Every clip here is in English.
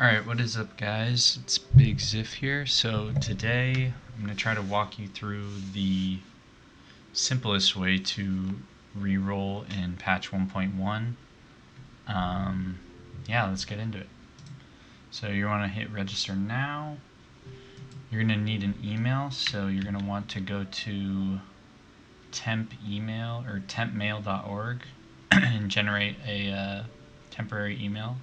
Alright, what is up guys? It's Big Ziff here. So today I'm going to try to walk you through the simplest way to reroll in patch 1.1. Yeah, let's get into it. So you want to hit register now. You're going to need an email, so you're going to want to go to temp email or tempmail.org and generate a temporary email.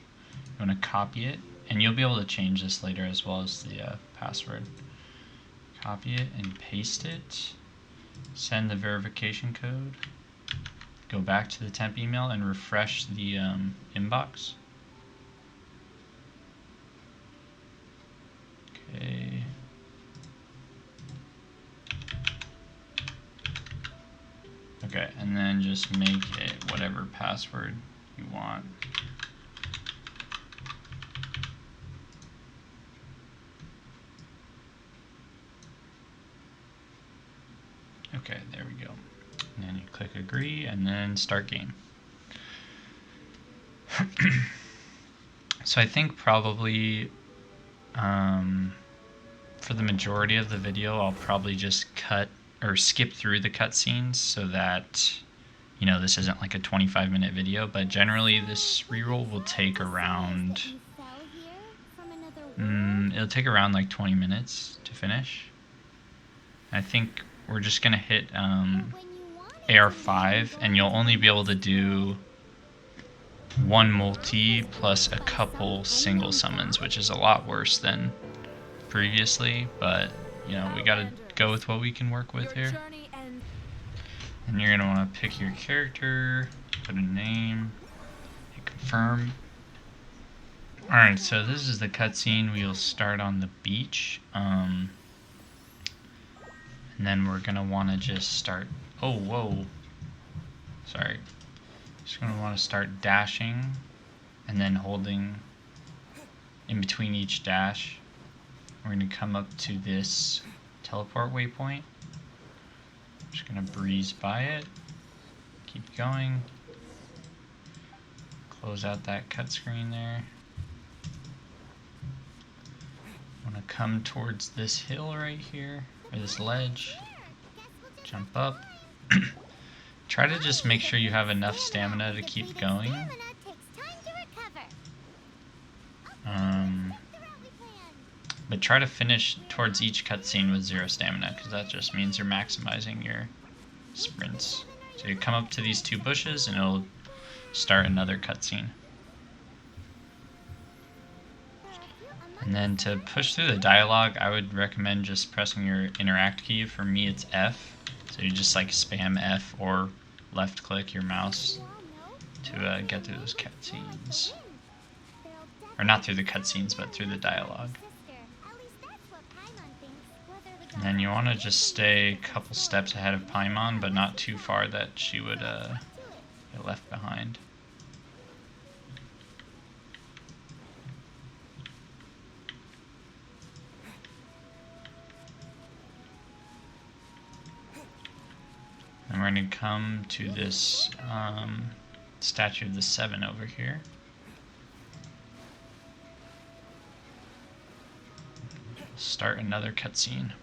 You want to copy it, and you'll be able to change this later as well as the password. Copy it and paste it. Send the verification code. Go back to the temp email and refresh the inbox. Okay. Okay, and then just make it whatever password you want. Okay, there we go. And then you click agree and then start game. So I think probably for the majority of the video I'll probably just cut or skip through the cutscenes so that this isn't like a 25-minute video, but generally this reroll will take around it'll take around like 20 minutes to finish. I think we're just gonna hit AR5 and you'll only be able to do one multi plus a couple single summons, which is a lot worse than previously, but we gotta go with what we can work with here. And you're gonna want to pick your character, put a name, hit confirm. Alright, so this is the cutscene. We'll start on the beach. And then we're gonna want to just start. Oh, whoa. Sorry. Just gonna want to start dashing and then holding in between each dash. We're gonna come up to this teleport waypoint. Just gonna breeze by it. Keep going. Close out that cut screen there. Want to come towards this hill right here, or this ledge. Jump up. Try to just make sure you have enough stamina to keep going. But try to finish towards each cutscene with 0 stamina, because that just means you're maximizing your sprints. So you come up to these 2 bushes and it'll start another cutscene. And then to push through the dialogue, I would recommend just pressing your interact key. For me, it's F. So you just like spam F or left click your mouse to get through those cutscenes. Or not through the cutscenes, but through the dialogue. And then you want to just stay a couple steps ahead of Paimon, but not too far that she would get left behind. And we're going to come to this statue of the 7 over here. Start another cutscene.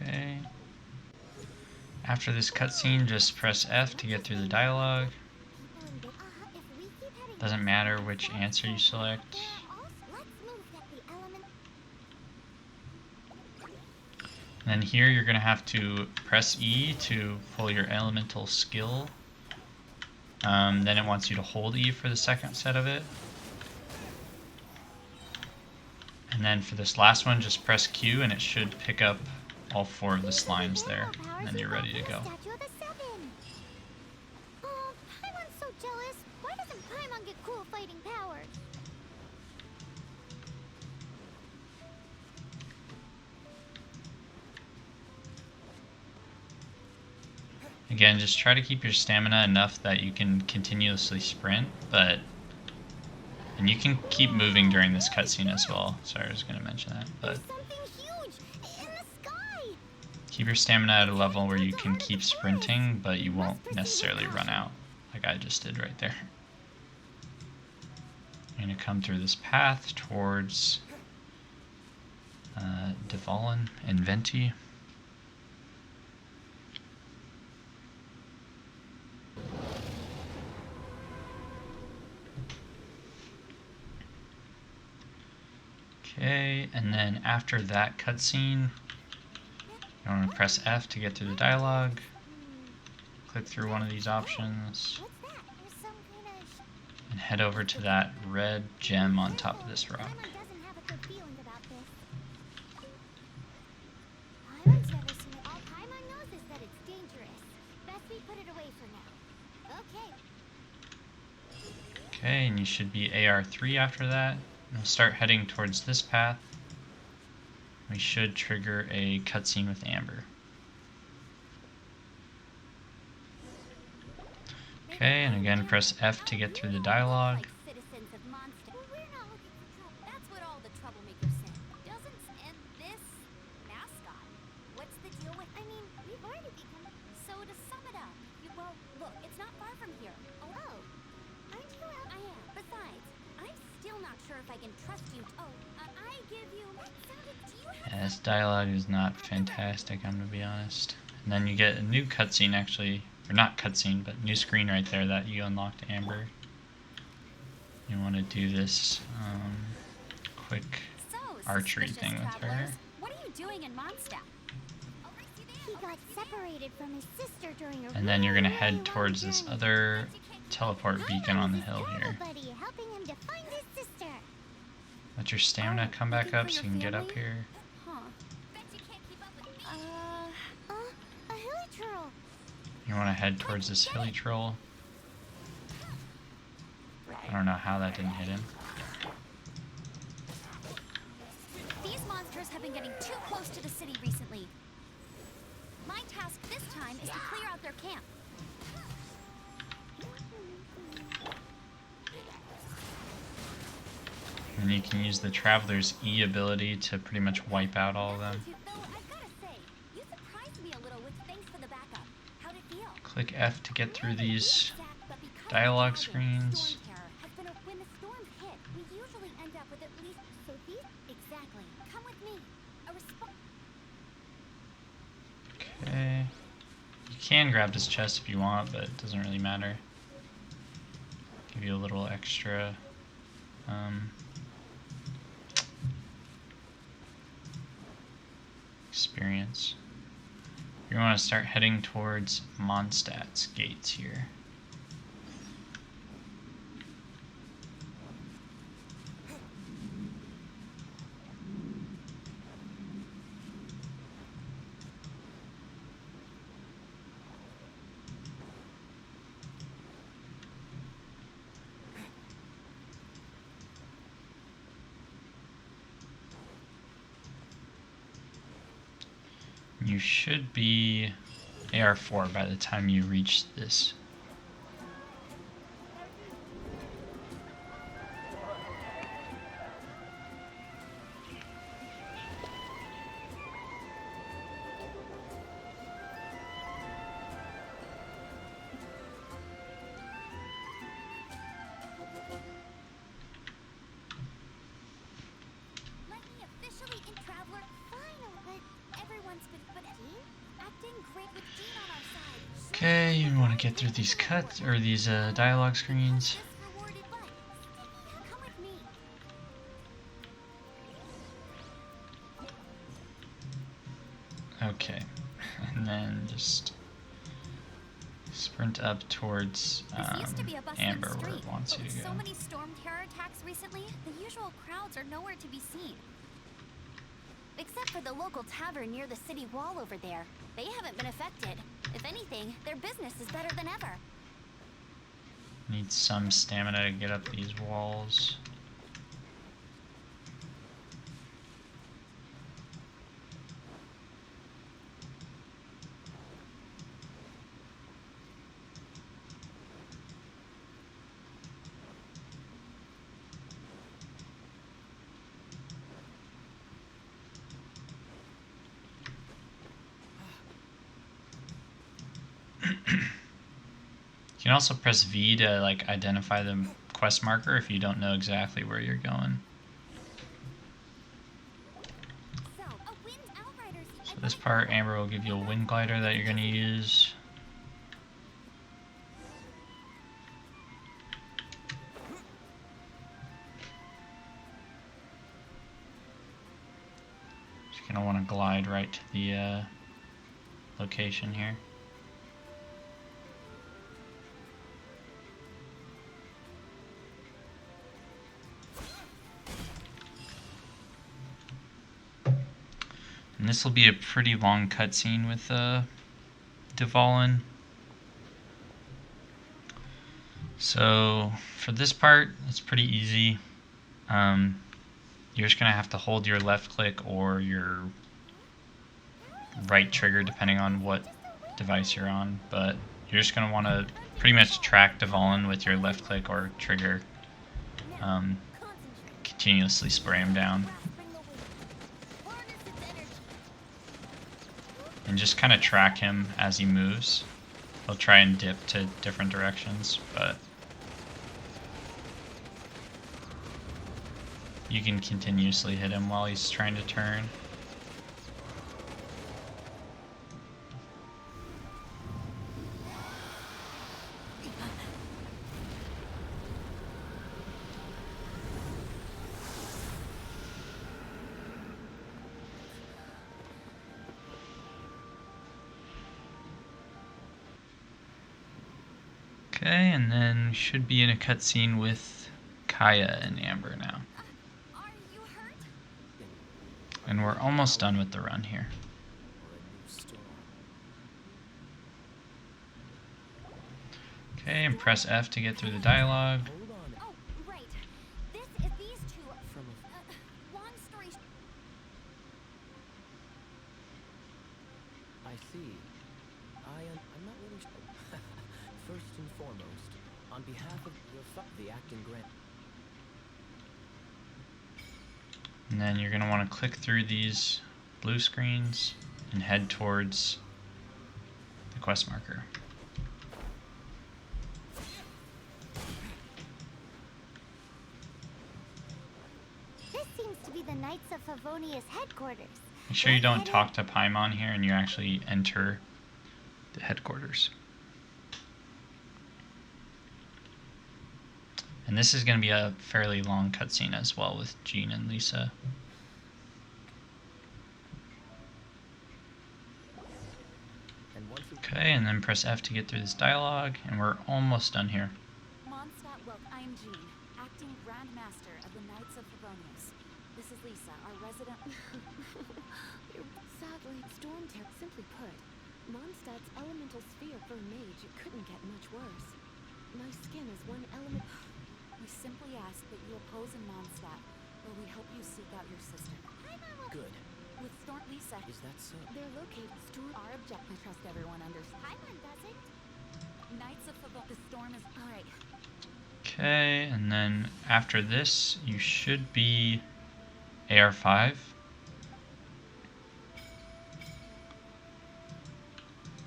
Okay. After this cutscene, just press F to get through the dialogue. Doesn't matter which answer you select. And then here you're going to have to press E to pull your elemental skill. Then it wants you to hold E for the second set of it. And then for this last one, just press Q and it should pick up all 4 of the slimes there. And then you're ready to go. Again, just try to keep your stamina enough that you can continuously sprint, and you can keep moving during this cutscene as well. Sorry, I was going to mention that, but Keep your stamina at a level where you can keep sprinting, but you won't necessarily run out, like I just did right there. You're going to come through this path towards Devalin and Venti. Okay, and then after that cutscene, you want to press F to get through the dialogue. Click through one of these options and head over to that red gem on top of this rock. Okay, and you should be AR3 after that. We'll start heading towards this path. We should trigger a cutscene with Amber. Okay, and again press F to get through the dialogue. Yeah, this dialogue is not fantastic, I'm gonna be honest. And then you get a new cutscene actually, or not cutscene, but new screen right there that you unlocked Amber. You want to do this quick archery thing with her. What are you doing in Mondstadt? He got separated from his sister during a and then you're gonna head towards this other teleport beacon on the hill here. Let your stamina come back up so you can get up here. You want to head towards this hilly troll. I don't know how that didn't hit him. These monsters have been getting too close to the city recently. My task this time is to clear out their camp. And you can use the Traveler's E ability to pretty much wipe out all of them. Click F to get through these dialogue screens. Okay. You can grab this chest if you want, but it doesn't really matter. Give you a little extra experience. You want to start heading towards Mondstadt's gates here. You should be AR4 by the time you reach this. Okay, you want to get through these cuts or these dialogue screens. Okay, and then just sprint up towards Amber where it wants you to go. So many storm terror attacks recently, the usual crowds are nowhere to be seen. Except for the local tavern near the city wall over there. They haven't been affected. If anything, their business is better than ever. Need some stamina to get up these walls. can also press V to like identify the quest marker if you don't know exactly where you're going. So this part, Amber will give you a wind glider that you're going to use. Just going to want to glide right to the location here. And this will be a pretty long cutscene with Dvalin. So for this part, it's pretty easy. You're just going to have to hold your left click or your right trigger depending on what device you're on, but you're just going to want to pretty much track Dvalin with your left click or trigger. Continuously spray him down. And just kind of track him as he moves. He'll try and dip to different directions, but you can continuously hit him while he's trying to turn. Okay, and then we should be in a cutscene with Kaya and Amber now. Are you hurt? And we're almost done with the run here. Okay, and press F to get through the dialogue. Oh, right. This is these two. Long story. I see. I'm not really sure. First and foremost, on behalf of the acting grant. And then you're going to want to click through these blue screens and head towards the quest marker. This seems to be the Knights of Favonia's headquarters. Make sure you don't talk to Paimon here and you actually enter the headquarters. And this is going to be a fairly long cutscene as well with Jean and Lisa. Okay, and then press F to get through this dialogue, and we're almost done here. Mondstadt, I'm Jean, acting Grand Master of the Knights of Favonius. This is Lisa, our resident. Sadly, Stormterror, simply put, Mondstadt's elemental sphere for a mage, it couldn't get much worse. My skin is one element. We simply ask that you oppose in Mondstadt, or we help you seek out your sister. Good. With Lisa, Is that so? They're located our object. I trust everyone understands. Paimon doesn't. Knights of Favonius. The storm is alright. Okay, and then after this, you should be AR5.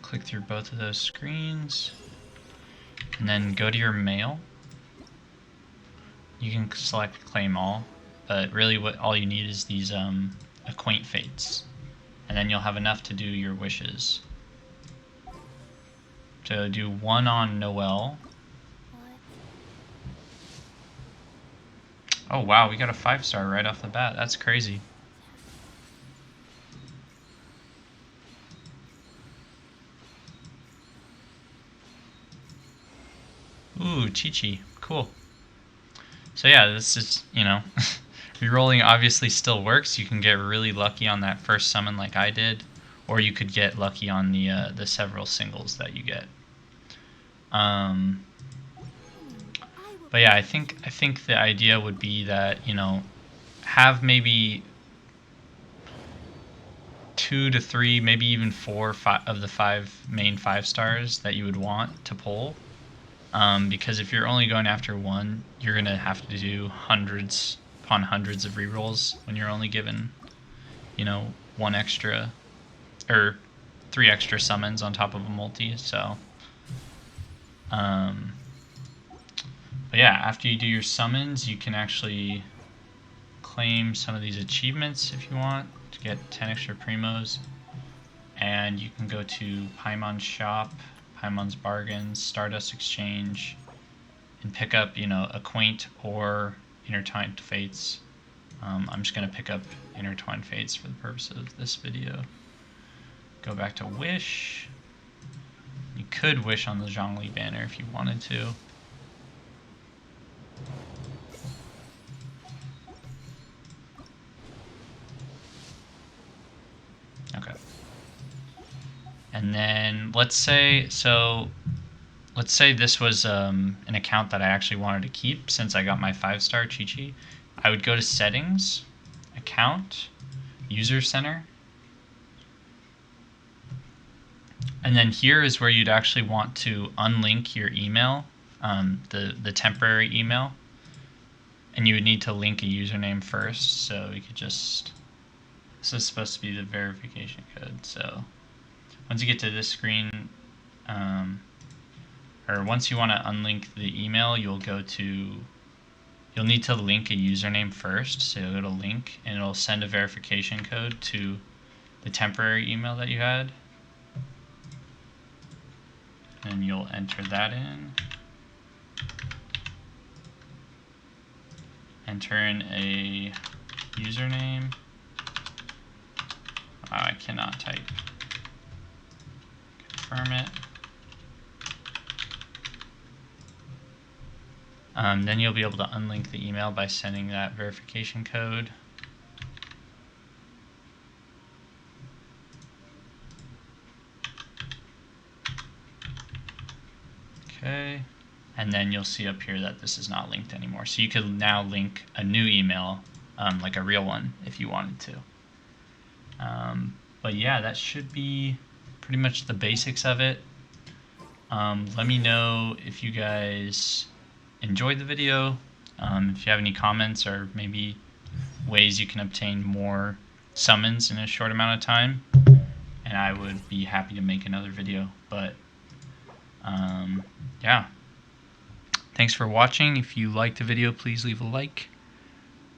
Click through both of those screens, and then go to your mail. You can select claim all, but really all you need is these acquaint fates, and then you'll have enough to do your wishes. So do one on Noelle. Oh wow, we got a 5-star right off the bat. That's crazy. Ooh, Chi-Chi. Cool. So yeah, this is, rerolling obviously still works. You can get really lucky on that first summon like I did, or you could get lucky on the several singles that you get. But yeah, I think the idea would be that, have maybe 2 to 3, maybe even 4 of the 5 main 5-stars that you would want to pull. Because if you're only going after one, you're going to have to do hundreds upon hundreds of rerolls when you're only given, 1 extra, or 3 extra summons on top of a multi, so But yeah, after you do your summons, you can actually claim some of these achievements if you want to get 10 extra primos. And you can go to Paimon's shop, Paimon's bargains, Stardust Exchange, and pick up, Acquaint or Intertwined Fates. I'm just going to pick up Intertwined Fates for the purpose of this video. Go back to Wish. You could wish on the Zhongli banner if you wanted to. Okay. And then let's say this was an account that I actually wanted to keep since I got my 5-star Chi-Chi. I would go to Settings, Account, User Center. And then here is where you'd actually want to unlink your email, the temporary email. And you would need to link a username first. So you could just, this is supposed to be the verification code. So once you get to this screen, or once you want to unlink the email, you'll need to link a username first. So you'll go to link and it'll send a verification code to the temporary email that you had. And you'll enter that in. Enter in a username. Oh, I cannot type. Confirm it. Then you'll be able to unlink the email by sending that verification code. Okay, and then you'll see up here that this is not linked anymore. So you could now link a new email, like a real one, if you wanted to. But yeah, that should be pretty much the basics of it. Let me know if you guys enjoyed the video, if you have any comments or maybe ways you can obtain more summons in a short amount of time, and I would be happy to make another video. But yeah, thanks for watching. If you liked the video, please leave a like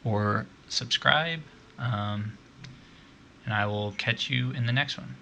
or subscribe, and I will catch you in the next one.